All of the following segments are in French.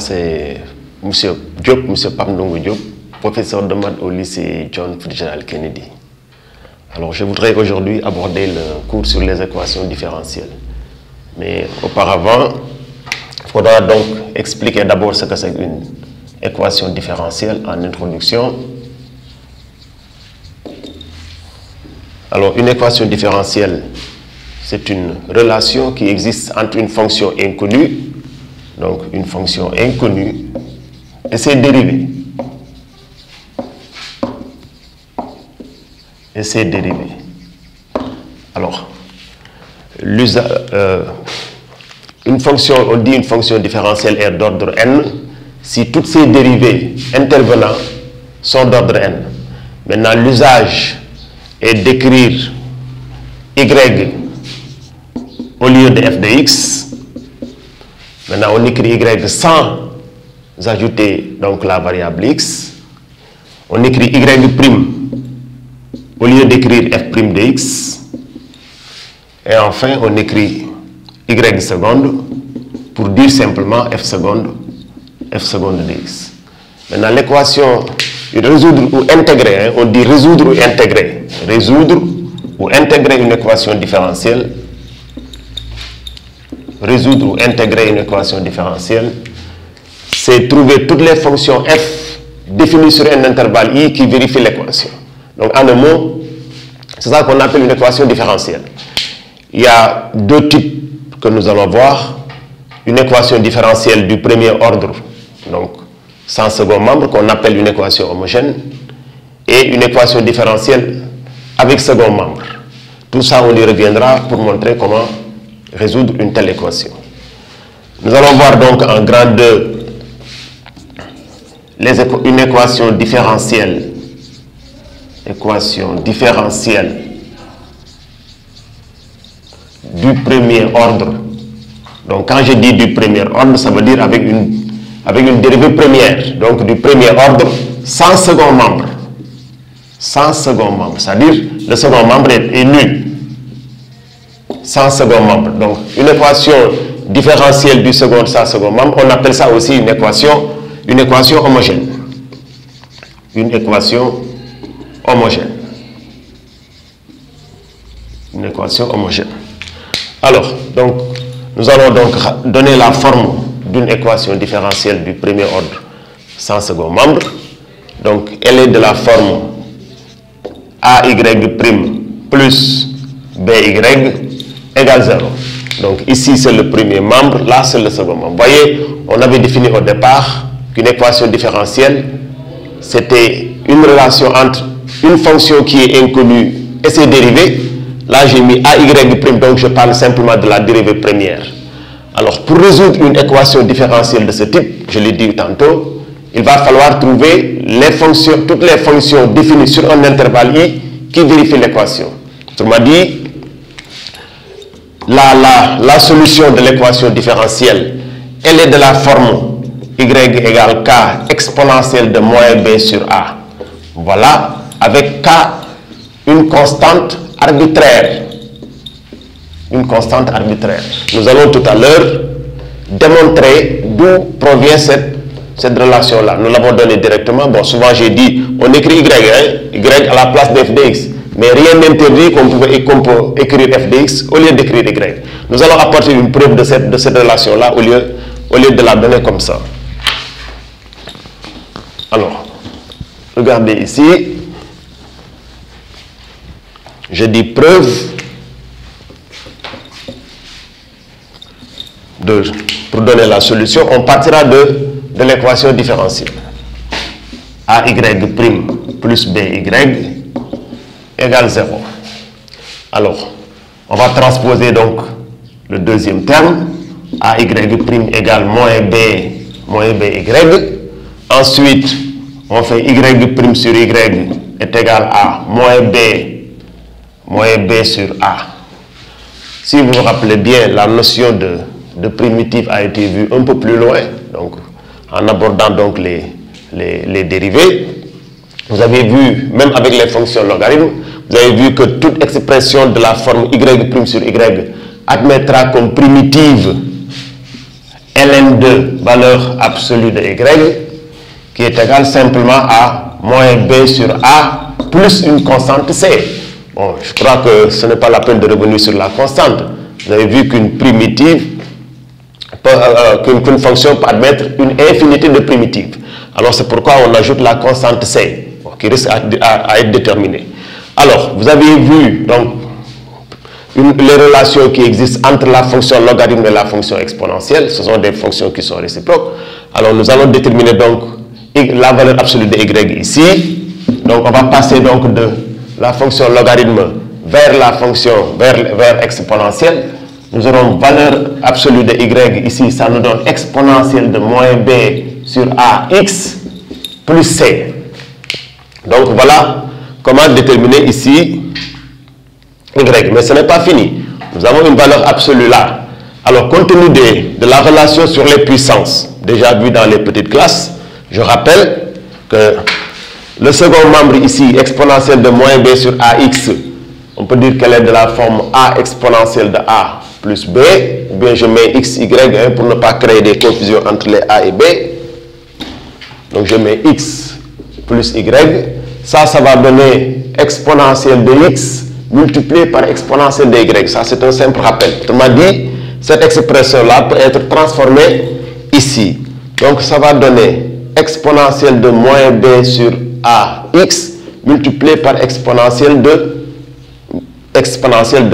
c'est M. Diop, M. Pamdongo Diop, professeur de maths au lycée John Fitzgerald Kennedy. Alors, je voudrais aujourd'hui aborder le cours sur les équations différentielles. Mais auparavant, il faudra donc expliquer d'abord ce que c'est une équation différentielle en introduction. Alors, une équation différentielle, c'est une relation qui existe entre une fonction inconnue, donc une fonction inconnue, et ses dérivés. Et ses dérivés. Alors, une fonction, on dit une fonction différentielle est d'ordre n si toutes ses dérivées intervenant sont d'ordre n. Maintenant, l'usage est d'écrire y au lieu de f de x. Maintenant, on écrit y sans ajouter donc la variable x. On écrit y' au lieu d'écrire f' de x. Et enfin, on écrit y seconde pour dire simplement f seconde de x. Maintenant, l'équation résoudre ou intégrer, hein, on dit résoudre ou intégrer. Résoudre ou intégrer une équation différentielle. Résoudre ou intégrer une équation différentielle, c'est trouver toutes les fonctions f définies sur un intervalle i qui vérifient l'équation. Donc, en un mot, c'est ça qu'on appelle une équation différentielle. Il y a deux types que nous allons voir. Une équation différentielle du premier ordre, donc sans second membre, qu'on appelle une équation homogène, et une équation différentielle avec second membre. Tout ça, on y reviendra pour montrer comment résoudre une telle équation. Nous allons voir donc en grand 2 une équation différentielle. Équation différentielle du premier ordre. Donc quand je dis du premier ordre, ça veut dire avec une dérivée première. Donc du premier ordre sans second membre. Sans second membre. C'est-à-dire le second membre est nul. Sans second membre. Donc, une équation différentielle du second sans second membre, on appelle ça aussi une équation homogène. Une équation homogène. Une équation homogène. Alors, donc, nous allons donc donner la forme d'une équation différentielle du premier ordre sans second membre. Donc, elle est de la forme AY' plus BY égale 0. Donc ici c'est le premier membre, là c'est le second membre. Vous voyez, on avait défini au départ qu'une équation différentielle, c'était une relation entre une fonction qui est inconnue et ses dérivés. Là j'ai mis AY', donc je parle simplement de la dérivée première. Alors pour résoudre une équation différentielle de ce type, je l'ai dit tantôt, il va falloir trouver toutes les fonctions définies sur un intervalle i qui vérifient l'équation. Autrement dit, la solution de l'équation différentielle, elle est de la forme y égale k exponentielle de moins b sur a. Voilà, avec k, une constante arbitraire. Une constante arbitraire. Nous allons tout à l'heure démontrer d'où provient cette relation-là. Nous l'avons donnée directement. Bon, souvent j'ai dit, on écrit y à la place de f de x. Mais rien n'interdit qu'on peut écrire f de x au lieu d'écrire y. Nous allons apporter une preuve de cette relation-là au lieu de la donner comme ça. Alors, regardez ici. Je dis preuve pour donner la solution. On partira de l'équation différentielle. AY' plus BY égale 0. Alors, on va transposer donc le deuxième terme. AY' égale moins BY. Ensuite, on fait Y' sur Y est égal à moins B sur A. Si vous vous rappelez bien, la notion de primitive a été vue un peu plus loin, donc en abordant donc les dérivés. Vous avez vu, même avec les fonctions logarithmes, vous avez vu que toute expression de la forme Y' sur Y admettra comme primitive ln2 valeur absolue de y qui est égale simplement à moins b sur a plus une constante c. Bon, je crois que ce n'est pas la peine de revenir sur la constante. Vous avez vu qu'une primitive, qu'une fonction peut admettre une infinité de primitives. Alors c'est pourquoi on ajoute la constante c, qui risque à être déterminée. Alors, vous avez vu donc les relations qui existent entre la fonction logarithme et la fonction exponentielle. Ce sont des fonctions qui sont réciproques. Alors nous allons déterminer donc la valeur absolue de y ici. Donc on va passer donc de la fonction logarithme vers la fonction vers exponentielle. Nous aurons valeur absolue de y ici, ça nous donne exponentielle de moins b sur ax plus c. Donc voilà comment déterminer ici y. Mais ce n'est pas fini. Nous avons une valeur absolue là. Alors compte tenu de la relation sur les puissances, déjà vue dans les petites classes, je rappelle que le second membre ici, exponentielle de moins b sur ax, on peut dire qu'elle est de la forme a exponentielle de a plus b, ou bien je mets x, y pour ne pas créer des confusions entre les a et b. Donc je mets x plus y. Ça va donner exponentielle de x multiplié par exponentielle de y. Ça, c'est un simple rappel. Autrement dit, cette expression-là peut être transformée ici. Donc ça va donner exponentielle de moins b sur ax multiplié par exponentielle de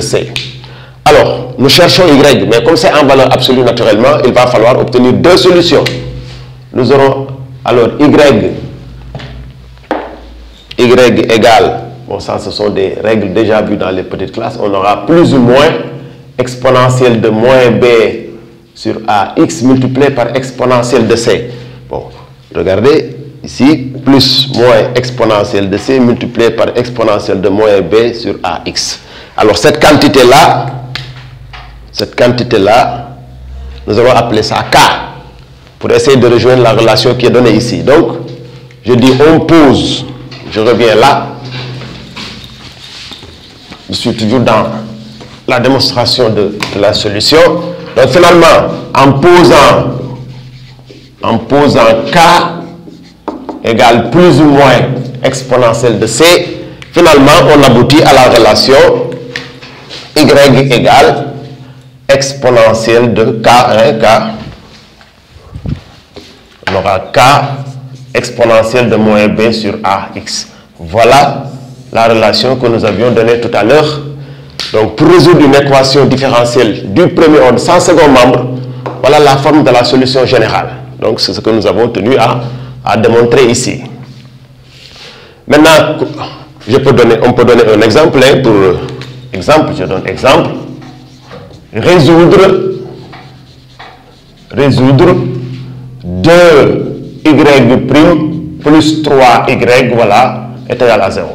c. Alors, nous cherchons y, mais comme c'est en valeur absolue naturellement, il va falloir obtenir deux solutions. Nous aurons alors y égale, bon ça ce sont des règles déjà vues dans les petites classes, on aura plus ou moins exponentielle de moins b sur ax multiplié par exponentielle de c. Bon, regardez ici, plus moins exponentielle de c multiplié par exponentielle de moins b sur ax. Alors cette quantité-là, nous allons appeler ça k, pour essayer de rejoindre la relation qui est donnée ici. Donc, je dis on pose, je reviens là, je suis toujours dans la démonstration de la solution. Donc finalement, en posant k égale plus ou moins exponentielle de c, finalement on aboutit à la relation y égale exponentielle de k1, on aura k exponentielle de moins b sur ax. Voilà la relation que nous avions donnée tout à l'heure. Donc pour résoudre une équation différentielle du premier ordre sans second membre, voilà la forme de la solution générale. Donc c'est ce que nous avons tenu à démontrer ici. Maintenant, on peut donner un exemple. Pour exemple, je donne exemple. Résoudre 2y' plus 3y, voilà, est égal à 0.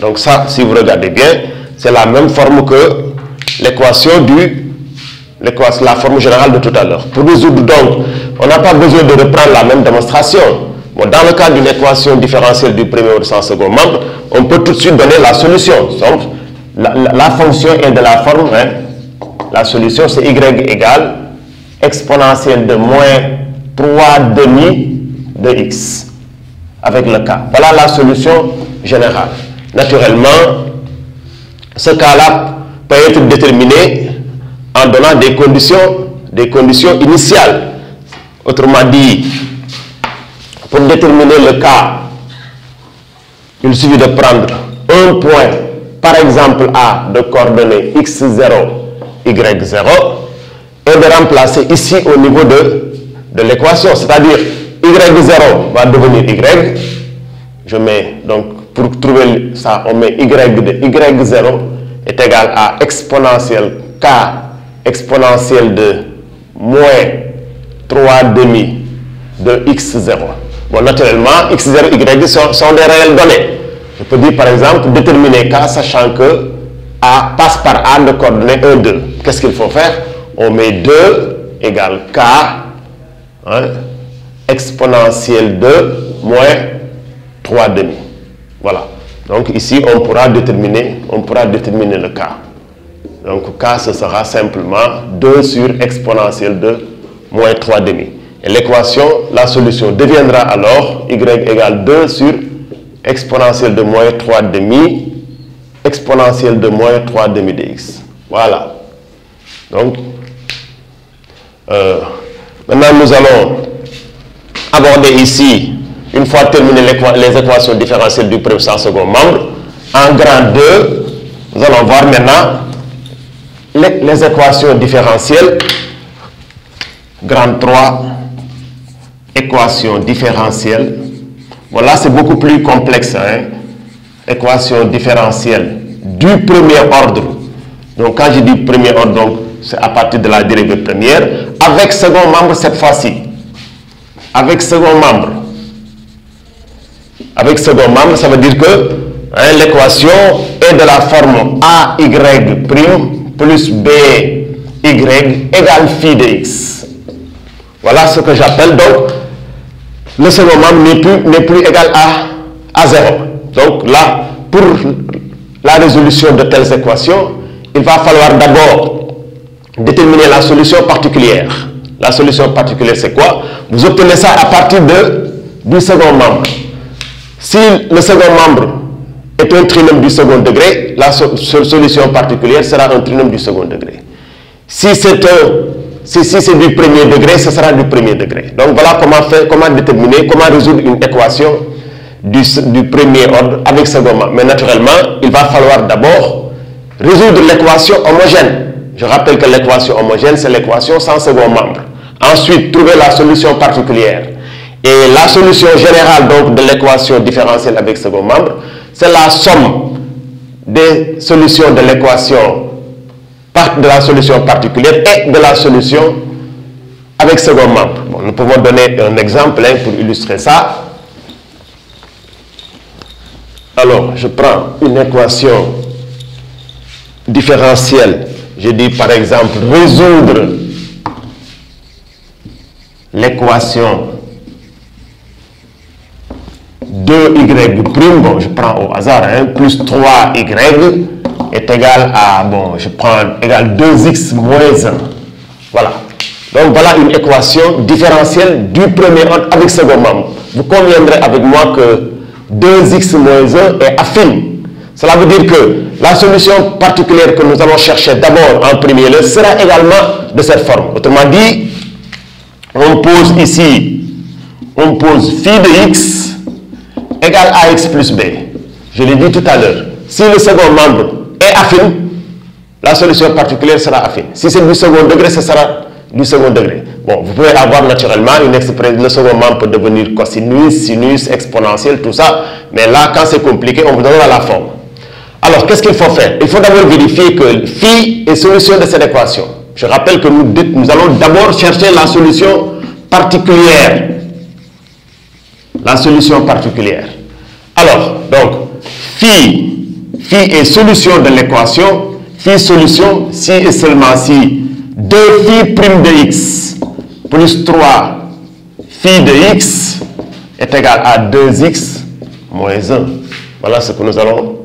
Donc ça, si vous regardez bien, c'est la même forme que la forme générale de tout à l'heure. Pour résoudre donc, on n'a pas besoin de reprendre la même démonstration. Bon, dans le cas d'une équation différentielle du premier ordre sans second membre, on peut tout de suite donner la solution. Donc, la fonction est de la forme, la solution c'est y égale exponentielle de moins 3 demi de x avec le k. Voilà la solution générale. Naturellement, ce cas-là peut être déterminé en donnant des conditions initiales. Autrement dit, pour déterminer le cas, il suffit de prendre un point, par exemple A, de coordonnées x0, y0, et de remplacer ici au niveau de l'équation, c'est-à-dire y0 va devenir y. Je mets donc, pour trouver ça, on met y de y0 est égal à exponentielle k exponentielle de moins 3 demi de x0. Bon, naturellement, x0 et y sont des réelles données. Je peux dire par exemple déterminer k sachant que a passe par a de coordonnées 1, 2. Qu'est-ce qu'il faut faire? On met 2 égale k exponentielle de moins 3 demi. Voilà. Donc ici, on pourra déterminer le k. Donc k, ce sera simplement 2 sur exponentielle de moins 3 demi. Et l'équation, la solution deviendra alors y égale 2 sur exponentielle de moins 3 demi, exponentielle de moins 3 demi dx. Voilà. Donc, maintenant nous allons aborder ici, une fois terminé les équations différentielles du premier sans second membre, en grand 2, nous allons voir maintenant les équations différentielles. Grand 3, équation différentielle. Voilà, c'est beaucoup plus complexe. Hein? Équation différentielle du premier ordre. Donc, quand je dis premier ordre, c'est à partir de la dérivée première, avec second membre cette fois-ci. Avec second membre. Avec second membre, ça veut dire que hein, l'équation est de la forme AY' plus BY égale phi de x. Voilà ce que j'appelle donc le second membre n'est plus égal à 0. Donc là, pour la résolution de telles équations, il va falloir d'abord déterminer la solution particulière. La solution particulière, c'est quoi? Vous obtenez ça à partir du second membre. Si le second membre est un trinôme du second degré, la solution particulière sera un trinôme du second degré. Si c'est du premier degré, ce sera du premier degré. Donc voilà comment déterminer, comment résoudre une équation du premier ordre avec second membre. Mais naturellement, il va falloir d'abord résoudre l'équation homogène. Je rappelle que l'équation homogène, c'est l'équation sans second membre. Ensuite, trouver la solution particulière. Et la solution générale donc de l'équation différentielle avec second membre, c'est la somme des solutions de l'équation de la solution particulière et de la solution avec second membre. Bon, nous pouvons donner un exemple hein, pour illustrer ça. Alors, je prends une équation différentielle. Je dis par exemple résoudre l'équation 2y', bon, je prends au hasard, hein, plus 3y est égal à, bon, je prends égal 2x moins 1. Voilà. Donc voilà une équation différentielle du premier ordre avec second membre. Vous conviendrez avec moi que 2x moins 1 est affine. Cela veut dire que la solution particulière que nous allons chercher d'abord en premier lieu sera également de cette forme. Autrement dit, on pose ici, on pose phi de x égale ax plus b. Je l'ai dit tout à l'heure. Si le second membre est affine, la solution particulière sera affine. Si c'est du second degré, ce sera du second degré. Bon, vous pouvez avoir naturellement une expression, le second membre peut devenir cosinus, sinus, exponentiel, tout ça. Mais là, quand c'est compliqué, on vous donnera la forme. Alors, qu'est-ce qu'il faut faire? Il faut d'abord vérifier que phi est solution de cette équation. Je rappelle que nous allons d'abord chercher la solution particulière. La solution particulière. Alors, donc, phi est solution de l'équation. Phi solution, si et seulement si 2 phi prime de x plus 3 phi de x est égal à 2x moins 1. Voilà ce que nous allons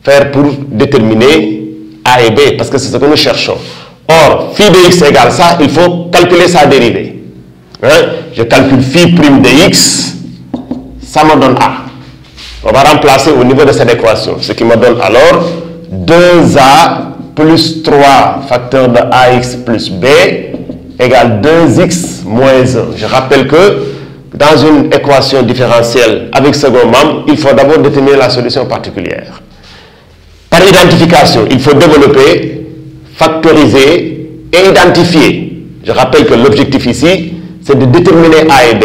faire pour déterminer A et B, parce que c'est ce que nous cherchons. Or, phi de x égale ça, il faut calculer sa dérivée. Hein? Je calcule phi prime de x, ça me donne A. On va remplacer au niveau de cette équation, ce qui me donne alors 2a plus 3 facteur de ax plus b égale 2x moins 1. Je rappelle que dans une équation différentielle avec second membre, il faut d'abord déterminer la solution particulière. Par identification, il faut développer, factoriser et identifier. Je rappelle que l'objectif ici, c'est de déterminer A et B.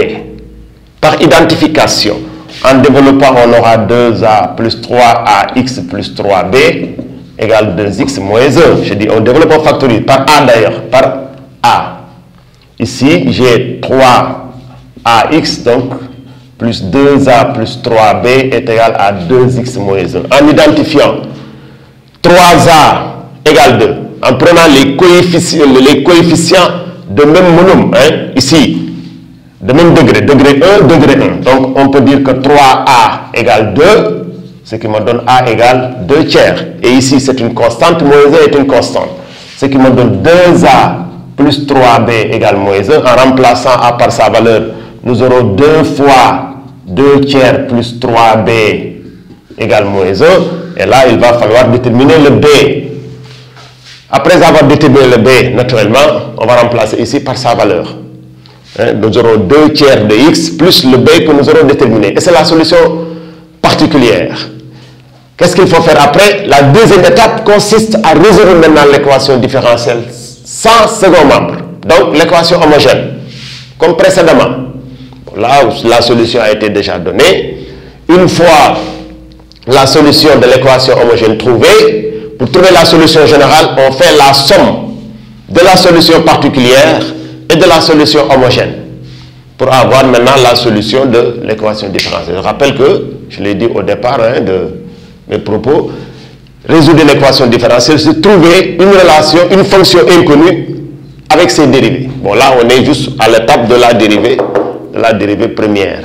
Par identification, en développant, on aura 2a plus 3ax plus 3b égale 2x moins 1. Je dis, on développe, on factorise par A d'ailleurs, par A. Ici, j'ai 3ax, donc, plus 2a plus 3b est égal à 2x moins 1. En identifiant 3a égale 2, en prenant les coefficients de même monome, hein, ici, de même degré, degré 1, degré 1. Donc, on peut dire que 3a égale 2, ce qui me donne a égale 2 tiers. Et ici, c'est une constante, moins 1 est une constante. Ce qui me donne 2a plus 3b égale moins 1. En remplaçant a par sa valeur, nous aurons 2 fois 2 tiers plus 3b égale moins 1. Et là, il va falloir déterminer le b. Après avoir déterminé le b, naturellement, on va remplacer ici par sa valeur. Nous aurons 2 tiers de x plus le b que nous aurons déterminé. Et c'est la solution particulière. Qu'est-ce qu'il faut faire après? La deuxième étape consiste à résoudre maintenant l'équation différentielle sans second membre. Donc l'équation homogène, comme précédemment. Là où la solution a été déjà donnée. Une fois la solution de l'équation homogène trouvée, pour trouver la solution générale, on fait la somme de la solution particulière et de la solution homogène pour avoir maintenant la solution de l'équation différentielle. Je rappelle que, je l'ai dit au départ de mes propos, résoudre une équation différentielle, c'est trouver une relation, une fonction inconnue avec ses dérivés. Bon, là, on est juste à l'étape de la dérivée première.